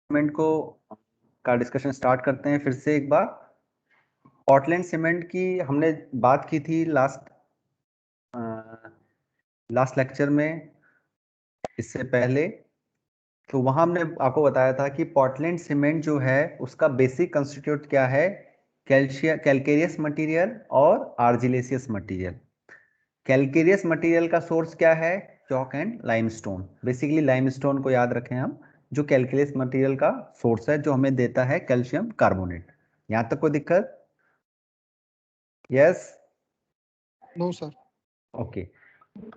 Cement को का discussion start करते हैं फिर से एक बार। पोर्टलैंड सीमेंट की हमने बात की थी लास्ट लेक्चर में, इससे पहले। तो वहां हमने आपको बताया था कि पोर्टलैंड सीमेंट जो है उसका बेसिक कंस्टिट्यूट क्या है, कैलकेरियस मटेरियल और आर्जिलेसियस मटेरियल। कैलकेरियस मटेरियल का सोर्स क्या है, chalk and limestone. Basically limestone को याद रखें हम, जो कैलकेरियस मटेरियल का सोर्स है, जो हमें देता है कैल्शियम कार्बोनेट। यहां तक कोई दिक्कत? Yes, no sir. ओके।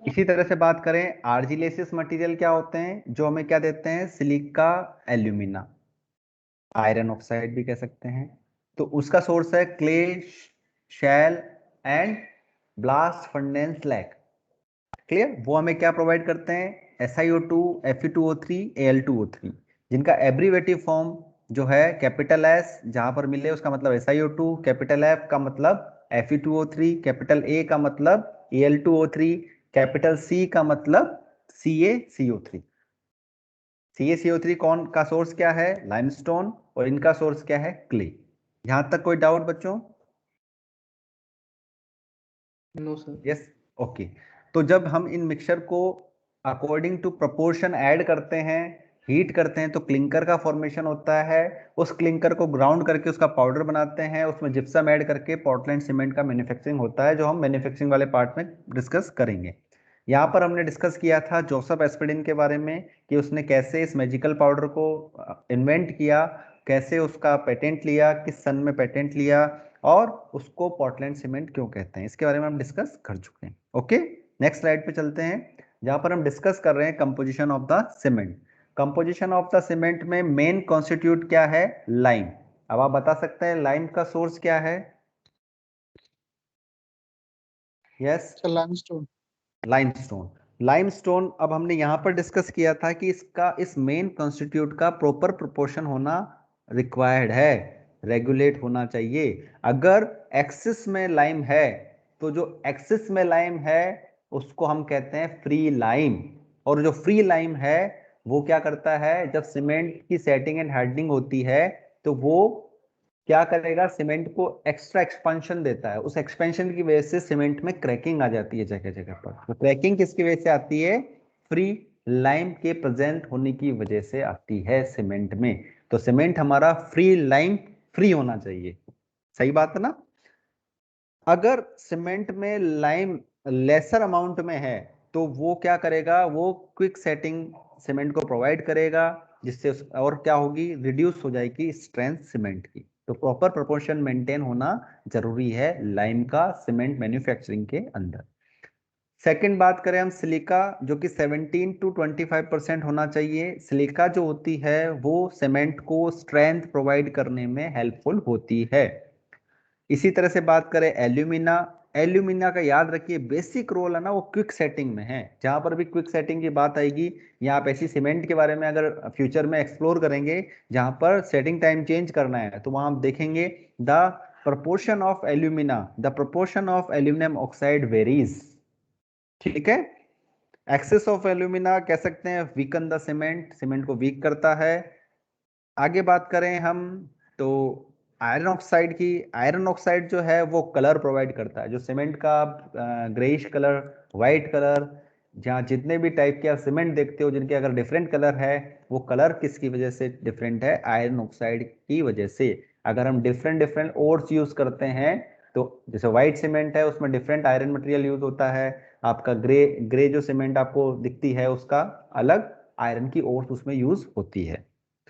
इसी तरह से बात करें, आर्जिलेसियस मटेरियल क्या होते हैं, जो हमें क्या देते हैं, सिलिका एल्यूमिना, आयरन ऑक्साइड भी कह सकते हैं। तो उसका सोर्स है clay, shale and blast furnace slag. Clear? वो हमें क्या प्रोवाइड करते हैं, SiO2, Fe2O3, Al2O3, जिनका एब्रीवेटिव फॉर्म जो है कैपिटल एस जहां पर मिले उसका मतलब SiO2, कैपिटल एफ का मतलब Fe2O3, कैपिटल ए का मतलब Al2O3, कैपिटल सी का मतलब CaCO3। CaCO3 कौन का सोर्स क्या है, लाइमस्टोन, और इनका सोर्स क्या है, क्ले। यहां तक कोई डाउट बच्चों? No sir. Yes, okay. तो जब हम इन मिक्सचर को अकॉर्डिंग टू प्रोपोर्शन ऐड करते हैं, हीट करते हैं, तो क्लिंकर का फॉर्मेशन होता है। उस क्लिंकर को ग्राउंड करके उसका पाउडर बनाते हैं, उसमें जिप्सम ऐड करके पोर्टलैंड सीमेंट का मैन्युफैक्चरिंग होता है, जो हम मैन्युफैक्चरिंग वाले पार्ट में डिस्कस करेंगे। यहाँ पर हमने डिस्कस किया था जोसेफ एस्पिडिन के बारे में, कि उसने कैसे इस मैजिकल पाउडर को इन्वेंट किया, कैसे उसका पेटेंट लिया, किस सन में पेटेंट लिया, और उसको पोर्टलैंड सीमेंट क्यों कहते हैं, इसके बारे में हम डिस्कस कर चुके हैं। ओके, नेक्स्ट स्लाइड पे चलते हैं, जहां पर हम डिस्कस कर रहे हैं composition of the cement. Composition of the cement में मेन कॉन्स्टिट्यूट क्या है, लाइम। अब आप बता सकते हैं लाइम का सोर्स क्या है? Yes, limestone. लाइमस्टोन। लाइमस्टोन अब हमने यहां पर डिस्कस किया था कि इसका इस मेन कॉन्स्टिट्यूट का प्रॉपर प्रोपोर्शन होना रिक्वायर्ड है, रेगुलेट होना चाहिए। अगर एक्सिस में लाइम है, तो जो एक्सिस में लाइम है उसको हम कहते हैं फ्री लाइम। और जो फ्री लाइम है वो क्या करता है, जब सीमेंट की सेटिंग एंड हार्डनिंग होती है तो वो क्या करेगा, सीमेंट को एक्स्ट्रा एक्सपेंशन देता है। उस एक्सपेंशन की वजह से सीमेंट में क्रैकिंग आ जाती है जगह जगह पर। तो क्रैकिंग किसकी वजह से आती है, फ्री लाइम के प्रेजेंट होने की वजह से आती है सीमेंट में। तो सीमेंट हमारा फ्री लाइम फ्री होना चाहिए, सही बात है ना। अगर सीमेंट में लाइम लेसर अमाउंट में है तो वो क्या करेगा, वो क्विक सेटिंग सीमेंट को प्रोवाइड करेगा, जिससे और क्या होगी, रिड्यूस हो जाएगी स्ट्रेंथ सीमेंट की। तो प्रॉपर प्रोपोर्शन मेंटेन होना जरूरी है लाइम का सीमेंट मैन्युफैक्चरिंग के अंदर। सेकंड बात करें हम सिलिका, जो कि 17 to 25% होना चाहिए। सिलिका जो होती है वो सीमेंट को स्ट्रेंथ प्रोवाइड करने में हेल्पफुल होती है। इसी तरह से बात करें एल्यूमिना, एल्यूमिना का याद रखिए बेसिक रोल है ना वो क्विक सेटिंग में है। जहां पर भी क्विक सेटिंग की बात आएगी, या आप ऐसी सीमेंट के बारे में अगर फ्यूचर में एक्सप्लोर करेंगे जहां पर सेटिंग टाइम चेंज करना है, तो वहां आप देखेंगे the proportion of alumina, the proportion of aluminum oxide varies। ठीक है, एक्सेस ऑफ एल्यूमिना कह सकते हैं वीकन द सीमेंट, सीमेंट को वीक करता है। आगे बात करें हम, तो आयरन ऑक्साइड की, आयरन ऑक्साइड जो है वो कलर प्रोवाइड करता है, जो सीमेंट का ग्रेइश कलर, वाइट कलर, जहाँ जितने भी टाइप के आप सीमेंट देखते हो जिनके अगर डिफरेंट कलर है, वो कलर किसकी वजह से डिफरेंट है, आयरन ऑक्साइड की वजह से। अगर हम डिफरेंट डिफरेंट ओर्स यूज करते हैं, तो जैसे व्हाइट सीमेंट है उसमें डिफरेंट आयरन मटेरियल यूज होता है, आपका ग्रे ग्रे जो सीमेंट आपको दिखती है उसका अलग आयरन की ओर्स उसमें यूज होती है।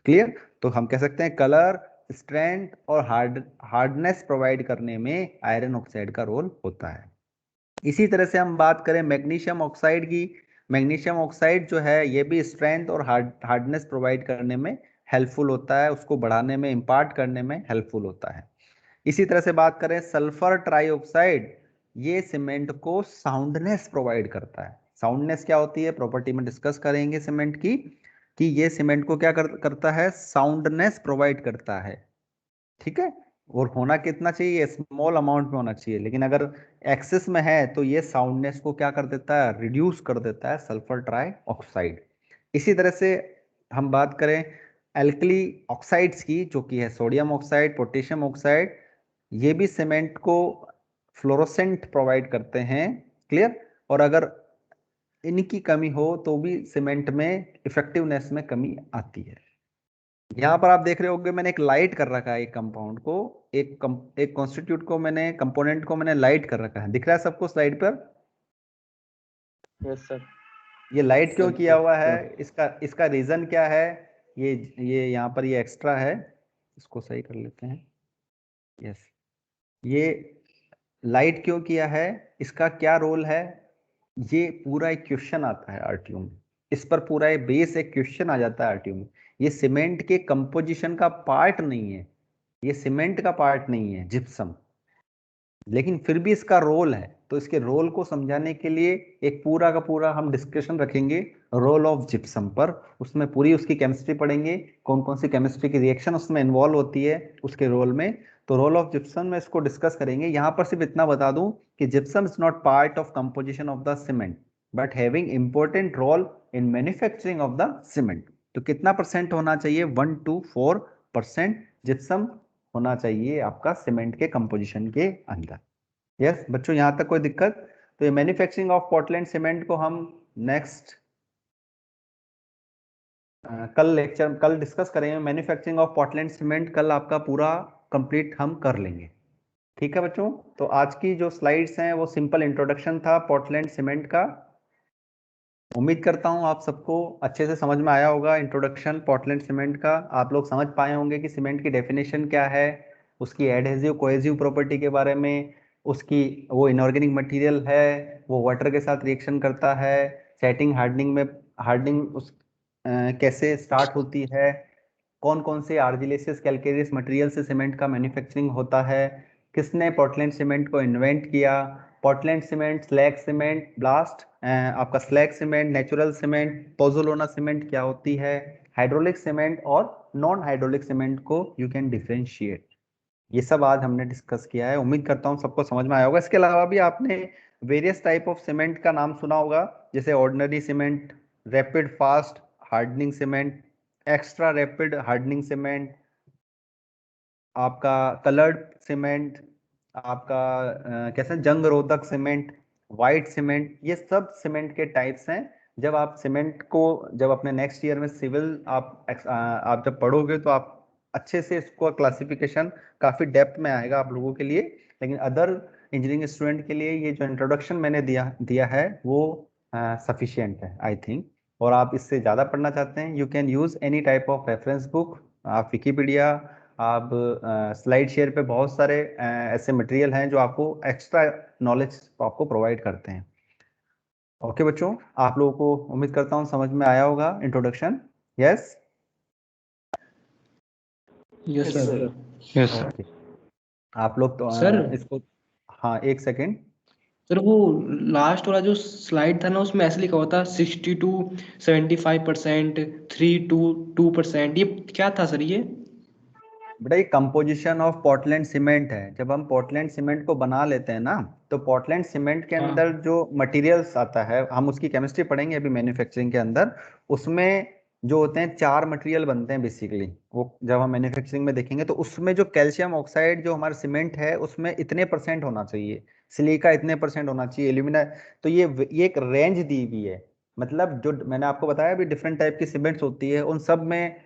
क्लियर? तो हम कह सकते हैं कलर, स्ट्रेंथ और हार्डनेस प्रोवाइड करने में आयरन ऑक्साइड का रोल होता है। इसी तरह से हम बात करें मैग्नीशियम ऑक्साइड की, मैग्नीशियम ऑक्साइड जो है ये भी स्ट्रेंथ और हार्डनेस प्रोवाइड करने में हेल्पफुल होता है, उसको बढ़ाने में, इंपार्ट करने में हेल्पफुल होता है। इसी तरह से बात करें सल्फर ट्राइऑक्साइड, ये सीमेंट को साउंडनेस प्रोवाइड करता है। साउंडनेस क्या होती है, प्रॉपर्टी में डिस्कस करेंगे सीमेंट की, कि ये सीमेंट को क्या करता है, साउंडनेस प्रोवाइड करता है। ठीक है, और होना कितना चाहिए, स्मॉल अमाउंट में होना चाहिए, लेकिन अगर एक्सेस में है तो ये साउंडनेस को क्या कर देता है, रिड्यूस कर देता है, सल्फर ट्राई ऑक्साइड। इसी तरह से हम बात करें एल्कली ऑक्साइड्स की, जो कि है सोडियम ऑक्साइड, पोटेशियम ऑक्साइड, ये भी सीमेंट को फ्लोरोसेंट प्रोवाइड करते हैं। क्लियर। और अगर इनकी कमी हो तो भी सीमेंट में इफेक्टिवनेस में कमी आती है। यहाँ पर आप देख रहे होंगे मैंने एक लाइट कर रखा है एक कंपाउंड को, एक कॉन्स्टिट्यूट को मैंने, कंपोनेंट को मैंने लाइट कर रखा है। दिख रहा है सबको स्लाइड पर? Yes sir. ये लाइट क्यों किया हुआ है, सर। इसका इसका रीजन क्या है? ये यहाँ पर ये एक्स्ट्रा है, इसको सही कर लेते हैं। यस, ये लाइट क्यों किया है, इसका क्या रोल है? ये पूरा एक क्वेश्चन आता है आरटीयू में, इस पर पूरा एक बेस एक क्वेश्चन आ जाता है आरटीयू में। ये सीमेंट के कंपोजिशन का पार्ट नहीं है, ये सीमेंट का पार्ट नहीं है जिप्सम, लेकिन फिर भी इसका रोल है। तो इसके रोल को समझाने के लिए एक पूरा का पूरा हम डिस्कशन रखेंगे रोल ऑफ जिप्सम पर। उसमें पूरी उसकी केमिस्ट्री पढ़ेंगे, कौन कौन सी केमिस्ट्री की रिएक्शन उसमें इन्वॉल्व होती है उसके रोल में। तो रोल ऑफ जिप्सम में इसको डिस्कस करेंगे। यहाँ पर सिर्फ इतना बता दूं कि gypsum is not part of composition of the cement but having important role in manufacturing of the cement. तो कितना परसेंट होना चाहिए? 1 to 4% जिप्सम होना चाहिए आपका सीमेंट के कंपोजिशन के अंदर। यस बच्चों, यहां तक कोई दिक्कत? तो ये मैन्युफैक्चरिंग ऑफ पोर्टलैंड सीमेंट को हम नेक्स्ट कल डिस्कस करेंगे। मैन्युफैक्चरिंग ऑफ पोर्टलैंड सीमेंट कल आपका पूरा कंप्लीट हम कर लेंगे। ठीक है बच्चों, तो आज की जो स्लाइड्स हैं वो सिंपल इंट्रोडक्शन था पोर्टलैंड सीमेंट का। उम्मीद करता हूं आप सबको अच्छे से समझ में आया होगा इंट्रोडक्शन पोर्टलैंड सीमेंट का। आप लोग समझ पाए होंगे कि सीमेंट की डेफिनेशन क्या है, उसकी एडहेसिव कोहेसिव प्रॉपर्टी के बारे में, उसकी वो इनऑर्गेनिक मटेरियल है, वो वाटर के साथ रिएक्शन करता है, सेटिंग हार्डनिंग में हार्डनिंग उस कैसे स्टार्ट होती है, कौन कौन से आर्जिलेसियस कैलकेरियस मटेरियल से सीमेंट का मैन्युफैक्चरिंग होता है, किसने पोर्टलैंड सीमेंट को इन्वेंट किया, Portland cement, slag cement, blast आपका slag cement, natural cement, pozzolana cement क्या होती है, हाइड्रोलिक सीमेंट और नॉन हाइड्रोलिक सीमेंट को यू कैन डिफरेंशिएट। ये सब आज हमने डिस्कस किया है। उम्मीद करता हूँ सबको समझ में आया होगा। इसके अलावा भी आपने वेरियस टाइप ऑफ सीमेंट का नाम सुना होगा, जैसे ordinary cement, rapid fast hardening cement, extra rapid hardening cement, आपका कलर्ड सीमेंट, आपका कैसे जंग रोधक सीमेंट, वाइट सीमेंट, ये सब सीमेंट के टाइप्स हैं। जब आप सीमेंट को जब अपने नेक्स्ट ईयर में सिविल आप जब पढ़ोगे तो आप अच्छे से इसको क्लासिफिकेशन काफी डेप्थ में आएगा आप लोगों के लिए। लेकिन अदर इंजीनियरिंग स्टूडेंट के लिए ये जो इंट्रोडक्शन मैंने दिया है वो सफिशियंट है आई थिंक। और आप इससे ज़्यादा पढ़ना चाहते हैं, you can use any type of reference book, आप विकीपीडिया, आप स्लाइड शेयर पे बहुत सारे ऐसे मटेरियल हैं जो आपको एक्स्ट्रा नॉलेज आपको प्रोवाइड करते हैं। ओके बच्चों, आप लोगों को उम्मीद करता हूँ समझ में आया होगा introduction. Yes yes sir. Yes sir. Okay, आप लोग तो सर इसको, हाँ एक सेकेंड। सर वो लास्ट वाला जो स्लाइड था ना उसमें ऐसे लिखा हुआ था 60 to 75%, 3 to 2%, ये क्या था सर ये? बेटा ये कंपोजिशन ऑफ पोर्टलैंड सीमेंट है। जब हम पोर्टलैंड सीमेंट को बना लेते हैं ना, तो पोर्टलैंड सीमेंट के हाँ अंदर जो मटेरियल्स आता है, हम उसकी केमिस्ट्री पढ़ेंगे अभी मैन्युफैक्चरिंग के अंदर। उसमें जो होते हैं 4 मटेरियल बनते हैं बेसिकली, वो जब हम मैन्युफैक्चरिंग में देखेंगे तो उसमें जो कैल्शियम ऑक्साइड जो हमारा सीमेंट है उसमें इतने परसेंट होना चाहिए, सिलिका इतने परसेंट होना चाहिए, एल्यूमिना। तो ये एक रेंज दी हुई है। मतलब जो मैंने आपको बताया अभी डिफरेंट टाइप की सीमेंट्स होती है, उन सब में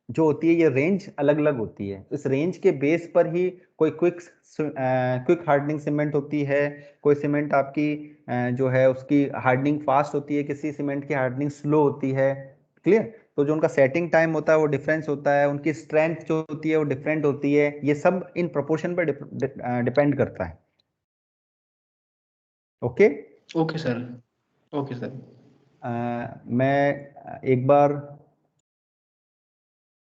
जो होती है ये रेंज अलग अलग होती है। इस रेंज के बेस पर ही कोई क्विक हार्डनिंग सीमेंट होती है, कोई सीमेंट आपकी जो है उसकी हार्डनिंग फास्ट होती है, किसी सीमेंट की हार्डनिंग स्लो होती है। क्लियर। तो जो उनका सेटिंग टाइम होता है वो डिफरेंस होता है, उनकी स्ट्रेंथ जो होती है वो डिफरेंट होती है। ये सब इन प्रोपोर्शन पर डिपेंड करता है। Okay okay sir. Okay sir. मैं एक बार